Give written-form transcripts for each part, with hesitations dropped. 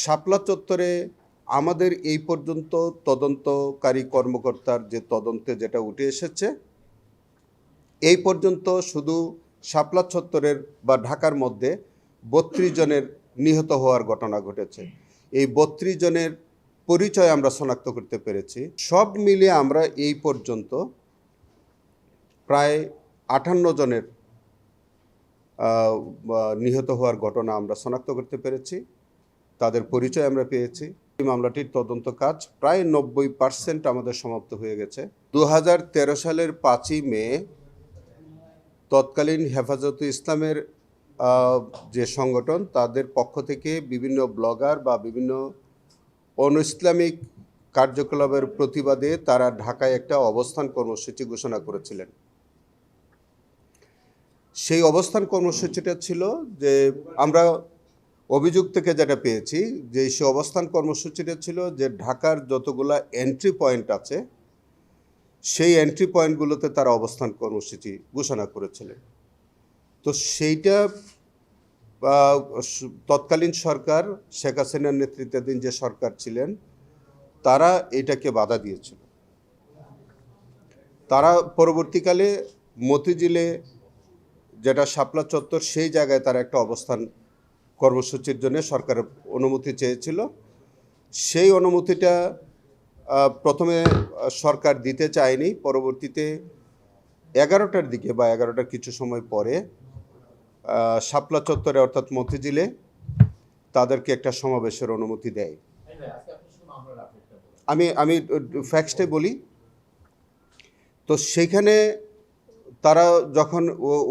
শাপলা চত্বরে আমাদের এই পর্যন্ত তদন্তকারী কর্মকর্তার যে তদন্তে যেটা উঠে এসেছে, এই পর্যন্ত শুধু শাপলা চত্বরের বা ঢাকার মধ্যে ৩২ জনের নিহত হওয়ার ঘটনা ঘটেছে। এই ৩২ জনের পরিচয় আমরা শনাক্ত করতে পেরেছি। সব মিলিয়ে আমরা এই পর্যন্ত প্রায় ৫৮ জনের নিহত হওয়ার ঘটনা আমরা শনাক্ত করতে পেরেছি, তাদের পরিচয় আমরা পেয়েছি। এই মামলাটির তদন্ত কাজ প্রায় ৯০% আমাদের সমাপ্ত হয়ে গেছে। ২০১৩ সালের ৫ই মে তৎকালীন হেফাজতে ইসলামের যে সংগঠন, তাদের পক্ষ থেকে বিভিন্ন ব্লগার বা বিভিন্ন অনইসলামিক কার্যকলাপের প্রতিবাদে তারা ঢাকায় একটা অবস্থান কর্মসূচি ঘোষণা করেছিলেন। সেই অবস্থান কর্মসূচিটা ছিল যে, আমরা অভিযোগ থেকে যেটা পেয়েছি যে সেই অবস্থান কর্মসূচিটা ছিল যে ঢাকার যতগুলা এন্ট্রি পয়েন্ট আছে সেই এন্ট্রি পয়েন্টগুলোতে তারা অবস্থান কর্মসূচি ঘোষণা করেছিলেন। তো সেইটা তৎকালীন সরকার, শেখ হাসিনার নেতৃত্বাধীন যে সরকার ছিলেন, তারা এটাকে বাধা দিয়েছিল। তারা পরবর্তীকালে মতিঝিলে, যেটা শাপলা চত্বর, সেই জায়গায় তারা একটা অবস্থান কর্মসূচির জন্য সরকারের অনুমতি চেয়েছিল। সেই অনুমতিটা প্রথমে সরকার দিতে চায়নি। পরবর্তীতে 11টার দিকে বা 11টার কিছু সময় পরে শাপলা চত্বরে অর্থাৎ মতিঝিলে তাদেরকে একটা সমাবেশের অনুমতি দেয়। আমি ফ্যাক্টসটাই বলি। তো সেইখানে তারা যখন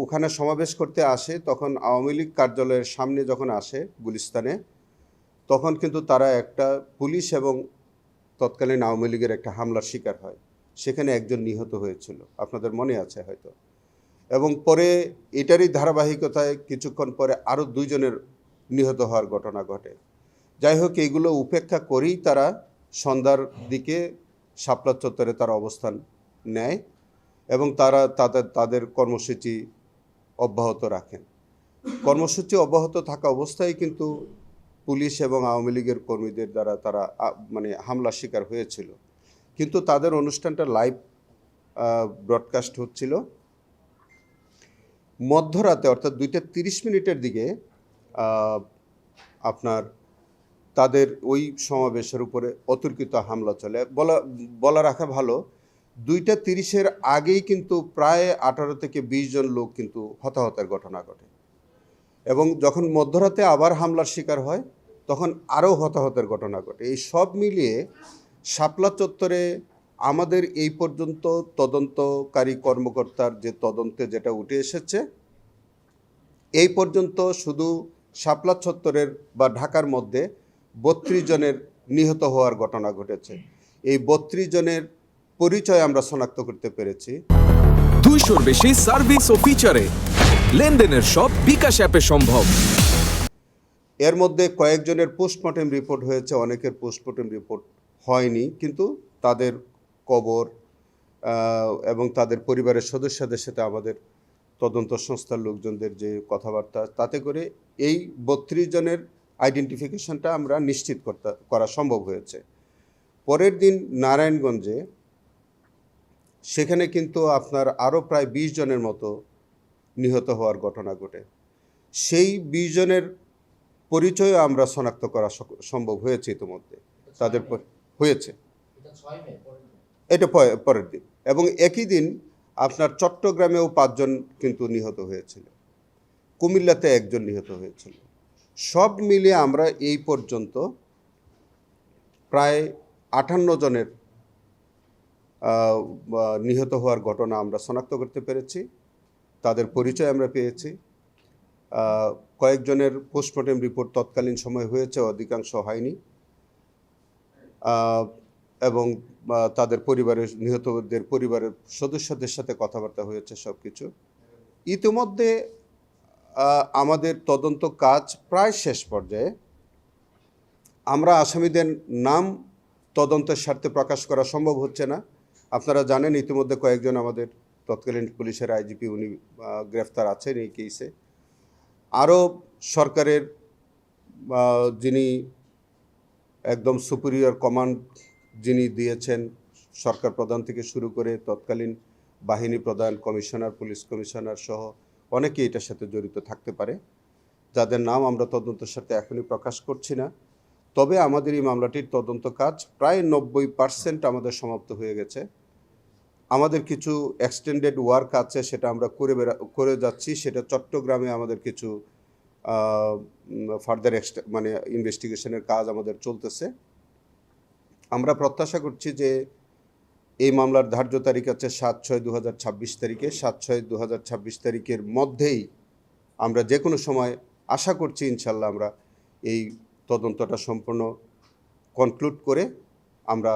ওখানে সমাবেশ করতে আসে, তখন আওয়ামী লীগ কার্যালয়ের সামনে যখন আসে গুলিস্তানে, তখন কিন্তু তারা একটা পুলিশ এবং তৎকালীন আওয়ামী লীগের একটা হামলার শিকার হয়। সেখানে একজন নিহত হয়েছিল, আপনাদের মনে আছে হয়তো। এবং পরে এটারই ধারাবাহিকতায় কিছুক্ষণ পরে আরও 2 জনের নিহত হওয়ার ঘটনা ঘটে। যাই হোক, এইগুলো উপেক্ষা করেই তারা সন্ধ্যার দিকে শাপলা চত্বরে তারা অবস্থান নেয় এবং তারা তাদের কর্মসূচি অব্যাহত রাখেন। কর্মসূচি অব্যাহত থাকা অবস্থায় কিন্তু পুলিশ এবং আওয়ামী লীগের কর্মীদের দ্বারা তারা হামলার শিকার হয়েছিল। কিন্তু তাদের অনুষ্ঠানটা লাইভ ব্রডকাস্ট হচ্ছিল। মধ্যরাতে অর্থাৎ 2:30 দিকে আপনার তাদের ওই সমাবেশের উপরে অতর্কিত হামলা চলে। বলা রাখা ভালো, 2:30 আগেই কিন্তু প্রায় 18 থেকে 20 জন লোক কিন্তু হতাহতের ঘটনা ঘটে এবং যখন মধ্যরাতে আবার হামলার শিকার হয় তখন আরও হতাহতের ঘটনা ঘটে। এই সব মিলিয়ে শাপলা চত্বরে আমাদের এই পর্যন্ত তদন্তকারী কর্মকর্তার যে তদন্তে যেটা উঠে এসেছে, এই পর্যন্ত শুধু শাপলা চত্বরের বা ঢাকার মধ্যে 32 জনের নিহত হওয়ার ঘটনা ঘটেছে। এই 32 জনের পরিচয় আমরা শনাক্ত করতে পেরেছি। 200-র বেশি সার্ভিস ও ফিচারে লেনদেনের সব বিকাশ অ্যাপে সম্ভব। এর মধ্যে কয়েকজনের পোস্টমর্টেম রিপোর্ট হয়েছে, অনেকের পোস্টমর্টেম রিপোর্ট হয়নি, কিন্তু তাদের কবর এবং তাদের পরিবারের সদস্যদের সাথে আমাদের তদন্ত সংস্থার লোকজনদের যে কথাবার্তা, তাতে করে এই 32 জনের আইডেন্টিফিকেশনটা আমরা নিশ্চিত করা সম্ভব হয়েছে। পরের দিন নারায়ণগঞ্জে, সেখানে কিন্তু আপনার আরও প্রায় 20 জনের মতো নিহত হওয়ার ঘটনা ঘটে। সেই 20 জনের পরিচয় আমরা শনাক্ত করা সম্ভব হয়েছে ইতিমধ্যে, তাদের হয়েছে। এটা পরের দিন এবং একই দিন আপনার চট্টগ্রামেও 5 জন কিন্তু নিহত হয়েছিল, কুমিল্লাতে 1 জন নিহত হয়েছিল। সব মিলিয়ে আমরা এই পর্যন্ত প্রায় 58 জনের নিহত হওয়ার ঘটনা আমরা শনাক্ত করতে পেরেছি, তাদের পরিচয় আমরা পেয়েছি। কয়েকজনের পোস্টমর্টেম রিপোর্ট তৎকালীন সময় হয়েছে, অধিকাংশ হয়নি, এবং তাদের পরিবারের, নিহতদের পরিবারের সদস্যদের সাথে কথাবার্তা হয়েছে, সব কিছু। ইতিমধ্যে আমাদের তদন্ত কাজ প্রায় শেষ পর্যায়ে। আমরা আসামিদের নাম তদন্তের স্বার্থে প্রকাশ করা সম্ভব হচ্ছে না। আপনারা জানেন ইতিমধ্যে কয়েকজন আমাদের তৎকালীন পুলিশের আইজিপি, উনি গ্রেফতার আছেন এই কেসে। আরও সরকারের যিনি একদম সুপিরিয়র কমান্ড যিনি দিয়েছেন, সরকার প্রধান থেকে শুরু করে তৎকালীন বাহিনী প্রধান, কমিশনার, পুলিশ কমিশনার সহ অনেকেই এটার সাথে জড়িত থাকতে পারে, যাদের নাম আমরা তদন্তের সাথে এখনই প্রকাশ করছি না। তবে আমাদের এই মামলাটির তদন্ত কাজ প্রায় 90% আমাদের সমাপ্ত হয়ে গেছে। আমাদের কিছু এক্সটেন্ডেড ওয়ার্ক আছে, সেটা আমরা করে যাচ্ছি। সেটা চট্টগ্রামে আমাদের কিছু ফার্দার মানে ইনভেস্টিগেশনের কাজ আমাদের চলতেছে। আমরা প্রত্যাশা করছি যে এই মামলার ধার্য তারিখ আছে 7/6/2026 তারিখে। 7/6/2026 তারিখের মধ্যেই আমরা যে কোনো সময় আশা করছি ইনশাল্লাহ আমরা এই তদন্তটা সম্পূর্ণ কনক্লুড করে আমরা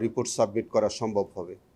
রিপোর্ট সাবমিট করা সম্ভব হবে।